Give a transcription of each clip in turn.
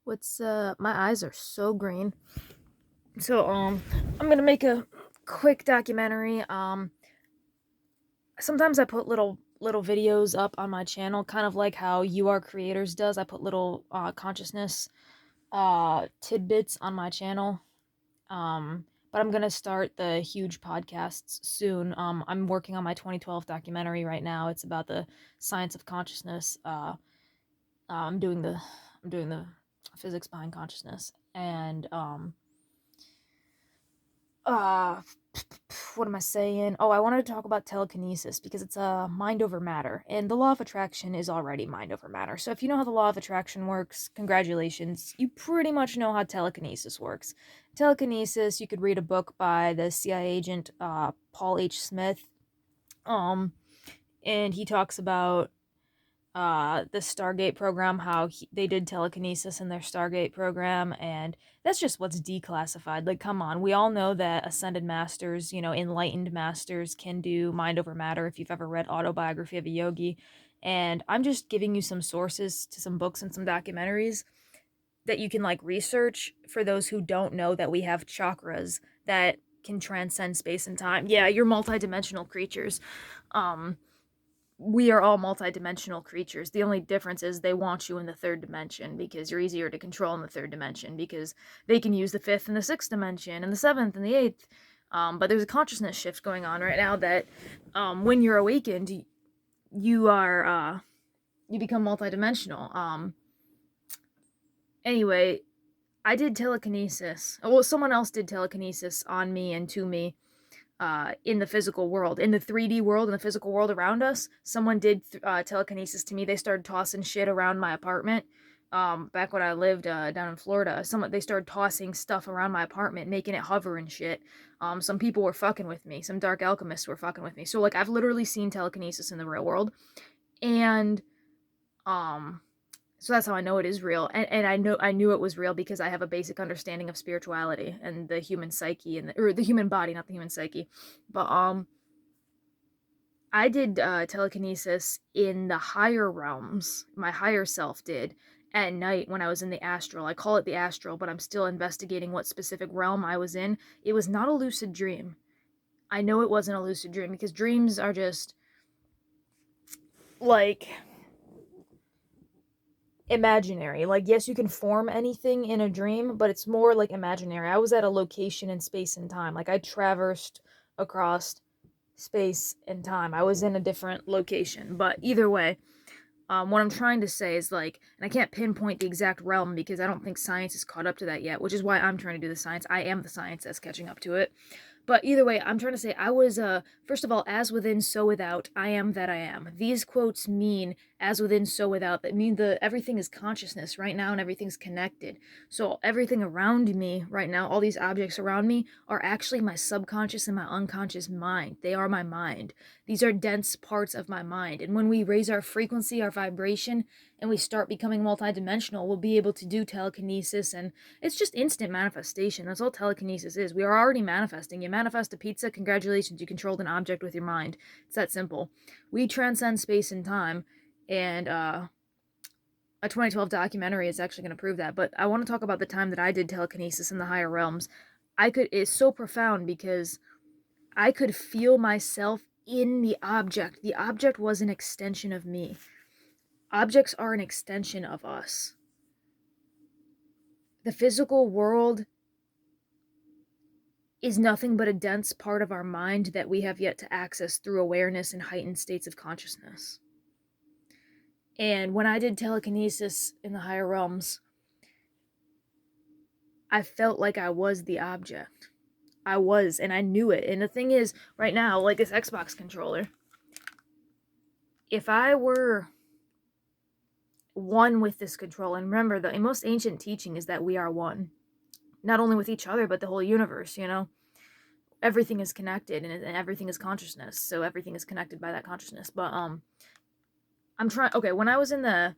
My eyes are so green. So I'm gonna make a quick documentary. Sometimes I put little videos up on my channel, kind of like how You Are Creators does. I put little consciousness tidbits on my channel. But I'm gonna start the huge podcasts soon. I'm working on my 2012 documentary right now. It's about the science of consciousness. I'm doing the physics behind consciousness, and uh what am I saying? Oh, I wanted to talk about telekinesis because it's mind over matter, and the law of attraction is already mind over matter. So if you know how the law of attraction works, congratulations. You pretty much know how telekinesis works. Telekinesis, you could read a book by the CIA agent Paul H. Smith. Um and he talks about the Stargate program, how they did telekinesis in their Stargate program, and that's just what's declassified. Like, come on, we all know that ascended masters, enlightened masters can do mind over matter. If you've ever read Autobiography of a Yogi, and I'm just giving you some sources to some books and some documentaries that you can like research for those who don't know that we have chakras that can transcend space and time. Yeah, you're multidimensional creatures. Um, we are all multidimensional creatures. The only difference is they want you in the third dimension because you're easier to control in the third dimension because they can use the fifth and the sixth dimension and the seventh and the eighth. But there's a consciousness shift going on right now that when you're awakened, you become multidimensional. Anyway, I did telekinesis. Well, someone else did telekinesis on me and to me in the physical world, in the 3D world, in the physical world around us. Someone did telekinesis to me. They started tossing shit around my apartment. Back when I lived down in Florida, they started tossing stuff around my apartment, making it hover and shit. Some people were fucking with me. Some dark alchemists were fucking with me. So like I've literally seen telekinesis in the real world, and um, so that's how I know it is real. And I knew it was real because I have a basic understanding of spirituality and the human psyche or the human body, not the human psyche. But I did telekinesis in the higher realms. My higher self did at night when I was in the astral. I call it the astral, but I'm still investigating what specific realm I was in. It was not a lucid dream. I know it wasn't a lucid dream because dreams are just like imaginary. Like, yes, you can form anything in a dream, but it's more like imaginary. I was at a location in space and time. Like, I traversed across space and time. I was in a different location. But either way, what I'm trying to say is like, and I can't pinpoint the exact realm because I don't think science is caught up to that yet, which is why I'm trying to do the science. I am the science that's catching up to it. But either way, I'm trying to say I was first of all, as within, so without, I am that I am. These quotes mean as within, so without. That mean the everything is consciousness right now and everything's connected. So everything around me right now, all these objects around me are actually my subconscious and my unconscious mind. They are my mind. These are dense parts of my mind. And when we raise our frequency, our vibration, and we start becoming multidimensional, we'll be able to do telekinesis, and it's just instant manifestation. That's all telekinesis is. We are already manifesting. You manifest a pizza, congratulations, you controlled an object with your mind. It's that simple. We transcend space and time, and a 2012 documentary is actually going to prove that. But I want to talk about the time that I did telekinesis in the higher realms. It's so profound because I could feel myself in the object. The object was an extension of me. Objects are an extension of us. The physical world is nothing but a dense part of our mind that we have yet to access through awareness and heightened states of consciousness. And when I did telekinesis in the higher realms, I felt like I was the object. I was, and I knew it. And the thing is, right now, like this Xbox controller, if I were one with this control, and remember, the most ancient teaching is that we are one, not only with each other, but the whole universe, everything is connected, and everything is consciousness, so everything is connected by that consciousness. But I'm trying. Okay, when I was in the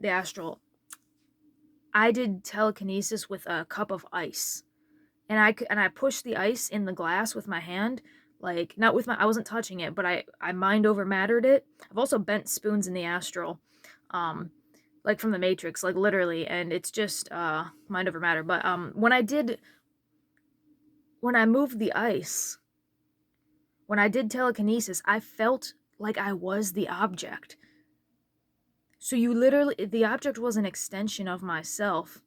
astral, I did telekinesis with a cup of ice, and I pushed the ice in the glass with my hand, like not with my. I wasn't touching it, but I mind over mattered it. I've also bent spoons in the astral, um, like from the Matrix, like literally, and it's just mind over matter. But when I moved the ice, when I did telekinesis, I felt like I was the object. So the object was an extension of myself.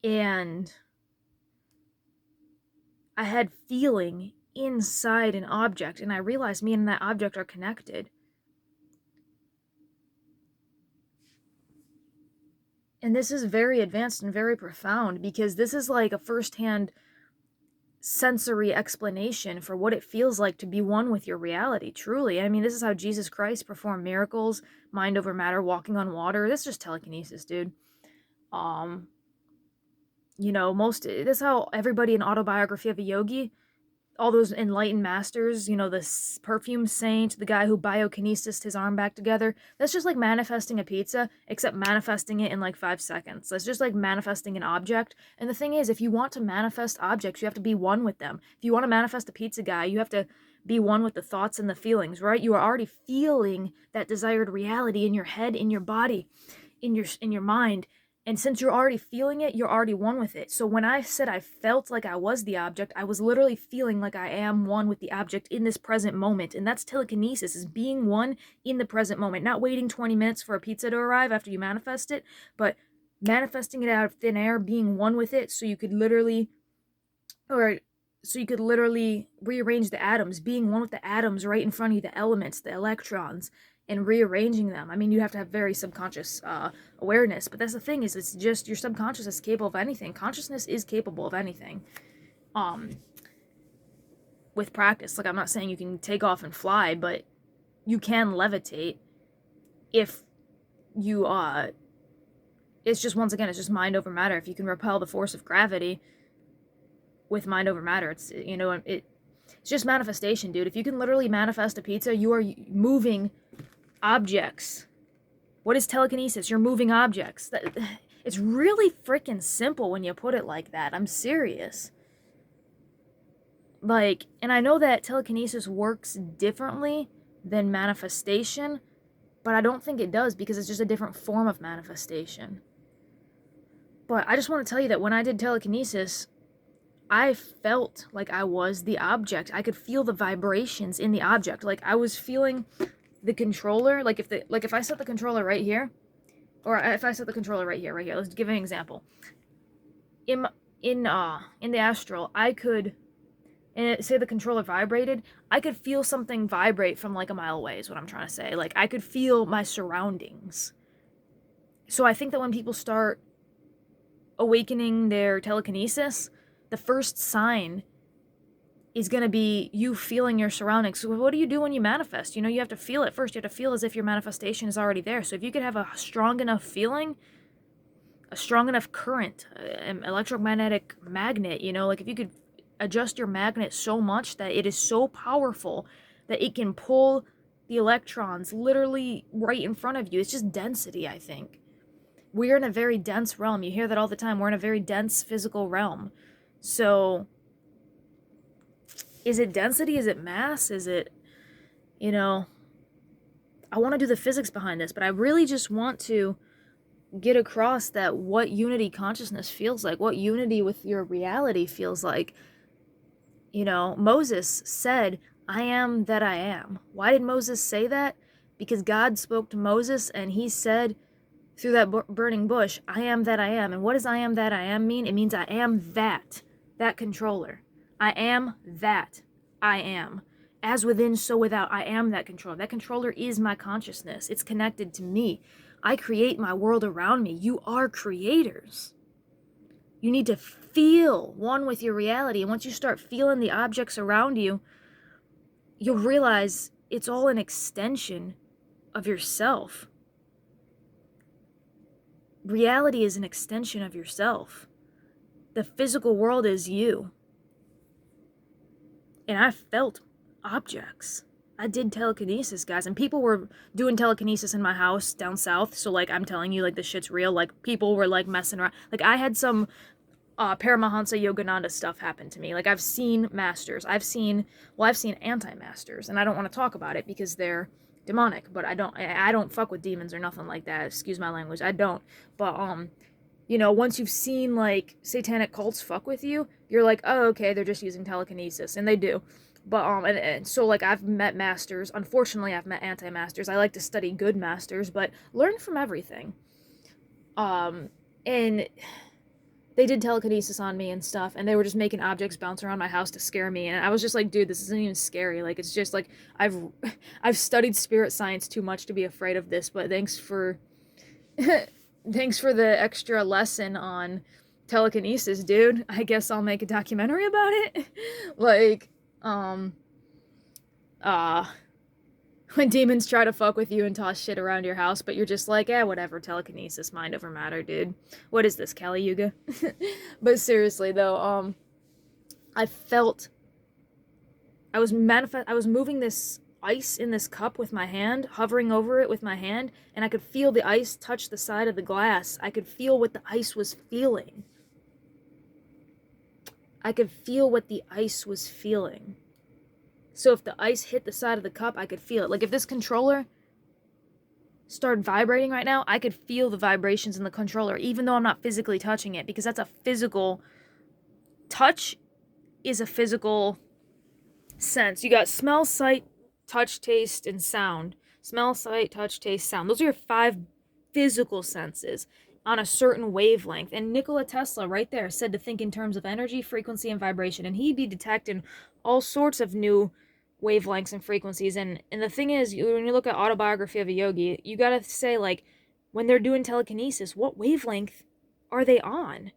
And I had feeling inside an object, and I realized me and that object are connected. And this is very advanced and very profound, because this is like a firsthand sensory explanation for what it feels like to be one with your reality, truly. I mean, this is how Jesus Christ performed miracles, mind over matter, walking on water. This is just telekinesis, dude. This is how everybody in Autobiography of a Yogi, all those enlightened masters, the perfume saint, the guy who biokinesis his arm back together, that's just like manifesting a pizza, except manifesting it in like 5 seconds. That's just like manifesting an object. And the thing is, if you want to manifest objects, you have to be one with them. If you want to manifest a pizza guy, you have to be one with the thoughts and the feelings, right? You are already feeling that desired reality in your head, in your body, in your mind. And since you're already feeling it, you're already one with it. So when I said I felt like I was the object, I was literally feeling like I am one with the object in this present moment. And that's telekinesis, is being one in the present moment. Not waiting 20 minutes for a pizza to arrive after you manifest it, but manifesting it out of thin air, being one with it, so you could literally rearrange the atoms, being one with the atoms right in front of you, the elements, the electrons, and rearranging them. I mean, you have to have very subconscious awareness, but that's the thing, is it's just your subconscious is capable of anything. Consciousness is capable of anything. With practice, like, I'm not saying you can take off and fly, but you can levitate if you it's just, once again, it's just mind over matter. If you can repel the force of gravity with mind over matter, it's just manifestation, dude. If you can literally manifest a pizza, you are moving objects. What is telekinesis? You're moving objects. It's really freaking simple when you put it like that. I'm serious. Like, and I know that telekinesis works differently than manifestation, but I don't think it does, because it's just a different form of manifestation. But I just want to tell you that when I did telekinesis, I felt like I was the object. I could feel the vibrations in the object. Like, I was feeling the controller. Like, if I set the controller right here, or if I set the controller right here, let's give an example. In the astral, I could, and say the controller vibrated, I could feel something vibrate from like a mile away, is what I'm trying to say. Like, I could feel my surroundings. So I think that when people start awakening their telekinesis, the first sign is going to be you feeling your surroundings. So what do you do when you manifest? You have to feel it first. You have to feel as if your manifestation is already there. So if you could have a strong enough feeling, a strong enough current, an electromagnetic magnet, like if you could adjust your magnet so much that it is so powerful that it can pull the electrons literally right in front of you. It's just density, I think. We're in a very dense realm. You hear that all the time. We're in a very dense physical realm. So, is it density? Is it mass? Is it, I want to do the physics behind this, but I really just want to get across that what unity consciousness feels like, what unity with your reality feels like. Moses said, "I am that I am." Why did Moses say that? Because God spoke to Moses and he said through that burning bush, "I am that I am." And what does "I am that I am" mean? It means I am that controller. I am that I am. As within, so without. I am that controller. That controller is my consciousness. It's connected to me. I create my world around me. You are creators. You need to feel one with your reality. And once you start feeling the objects around you, you'll realize it's all an extension of yourself. Reality is an extension of yourself. The physical world is you. And I felt objects. I did telekinesis, guys, and people were doing telekinesis in my house down south. So, like, I'm telling you, like, this shit's real. Like, people were, like, messing around. Like, I had some Paramahansa Yogananda stuff happen to me. Like, I've seen masters. I've seen anti-masters, and I don't want to talk about it because they're demonic, but I don't fuck with demons or nothing like that. Excuse my language. I don't. But you know, once you've seen like satanic cults fuck with you, you're like, oh, okay, they're just using telekinesis, and they do. But and so like I've met masters. Unfortunately, I've met anti-masters. I like to study good masters, but learn from everything. And they did telekinesis on me and stuff, and they were just making objects bounce around my house to scare me, and I was just like, dude, this isn't even scary. Like, it's just like I've studied spirit science too much to be afraid of this, but thanks for thanks for the extra lesson on telekinesis, dude. I guess I'll make a documentary about it. Like, uh when demons try to fuck with you and toss shit around your house, but you're just like, whatever, telekinesis, mind over matter, dude. What is this, Kali Yuga? But seriously, though, I felt, I was moving this ice in this cup with my hand, hovering over it with my hand, and I could feel the ice touch the side of the glass. I could feel what the ice was feeling. I could feel what the ice was feeling. So if the ice hit the side of the cup, I could feel it. Like if this controller started vibrating right now, I could feel the vibrations in the controller, even though I'm not physically touching it, because that's a physical touch is a physical sense. You got smell, sight, touch, taste, and sound. Smell, sight, touch, taste, sound. Those are your 5 physical senses on a certain wavelength. And Nikola Tesla right there said to think in terms of energy, frequency, and vibration. And he'd be detecting all sorts of new wavelengths and frequencies. And the thing is, when you look at Autobiography of a Yogi, you gotta say, like, when they're doing telekinesis, what wavelength are they on?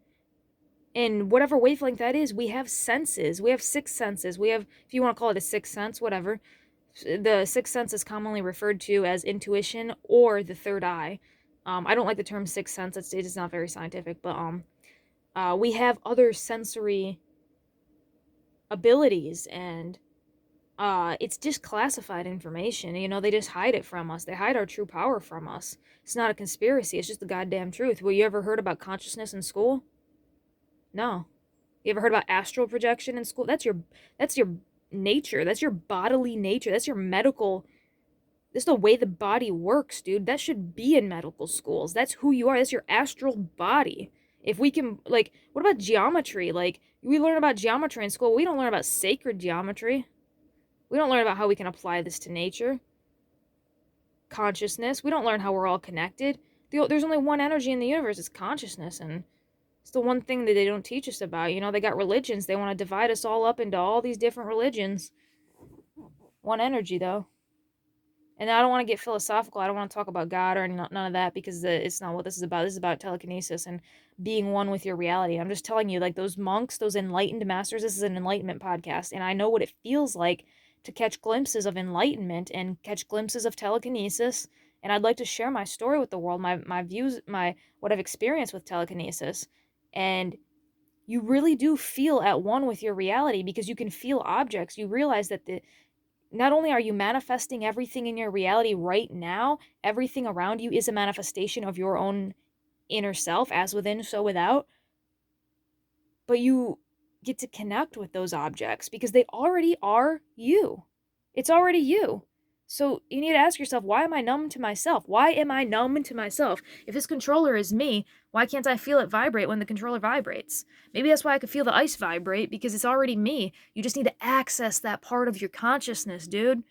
And whatever wavelength that is, we have senses. We have 6 senses. We have, if you want to call it a 6th sense, whatever. The 6th sense is commonly referred to as intuition or the third eye. I don't like the term 6th sense. It's not very scientific, but we have other sensory abilities, and it's just classified information. You know, they just hide it from us. They hide our true power from us. It's not a conspiracy. It's just the goddamn truth. Well, you ever heard about consciousness in school? No. You ever heard about astral projection in school? That's your nature. That's your bodily nature. That's your medical. That's the way the body works, dude. That should be in medical schools. That's who you are. That's your astral body. If we can, like, what about geometry? Like, we learn about geometry in school. We don't learn about sacred geometry. We don't learn about how we can apply this to nature. Consciousness. We don't learn how we're all connected. There's only one energy in the universe. It's consciousness, and it's the one thing that they don't teach us about. You know, they got religions. They want to divide us all up into all these different religions. One energy, though. And I don't want to get philosophical. I don't want to talk about God or none of that, because it's not what this is about. This is about telekinesis and being one with your reality. I'm just telling you, like, those monks, those enlightened masters, this is an enlightenment podcast, and I know what it feels like to catch glimpses of enlightenment and catch glimpses of telekinesis. And I'd like to share my story with the world, my views, what I've experienced with telekinesis. And you really do feel at one with your reality, because you can feel objects. You realize that not only are you manifesting everything in your reality right now, everything around you is a manifestation of your own inner self, as within, so without, but you get to connect with those objects because they already are you. It's already you. So you need to ask yourself, why am I numb to myself? Why am I numb to myself? If this controller is me, why can't I feel it vibrate when the controller vibrates? Maybe that's why I could feel the ice vibrate, because it's already me. You just need to access that part of your consciousness, dude.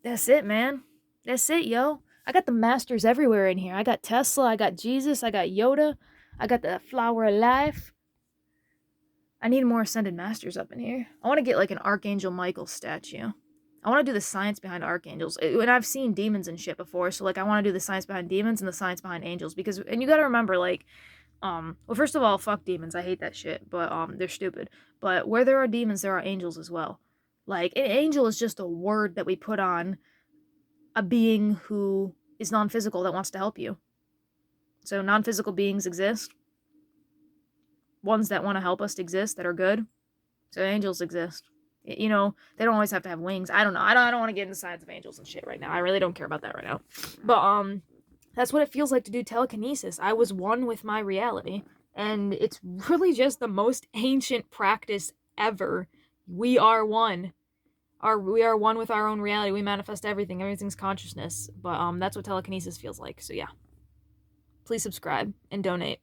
That's it, man. That's it, yo. I got the masters everywhere in here. I got Tesla, I got Jesus, I got Yoda, I got the flower of life. I need more ascended masters up in here. I want to get like an Archangel Michael statue. I want to do the science behind archangels. And I've seen demons and shit before, so like I want to do the science behind demons and the science behind angels, because, and you got to remember, like, well, first of all, fuck demons. I hate that shit, but they're stupid. But where there are demons, there are angels as well. Like, an angel is just a word that we put on a being who is non-physical that wants to help you. So non-physical beings exist. Ones that want to help us exist, that are good. So angels exist. You know, they don't always have to have wings. I don't know. I don't want to get into science of angels and shit right now. I really don't care about that right now. But that's what it feels like to do telekinesis. I was one with my reality, and it's really just the most ancient practice ever. We are one. we are one with our own reality. We manifest everything. Everything's consciousness. But that's what telekinesis feels like. So yeah. Please subscribe and donate.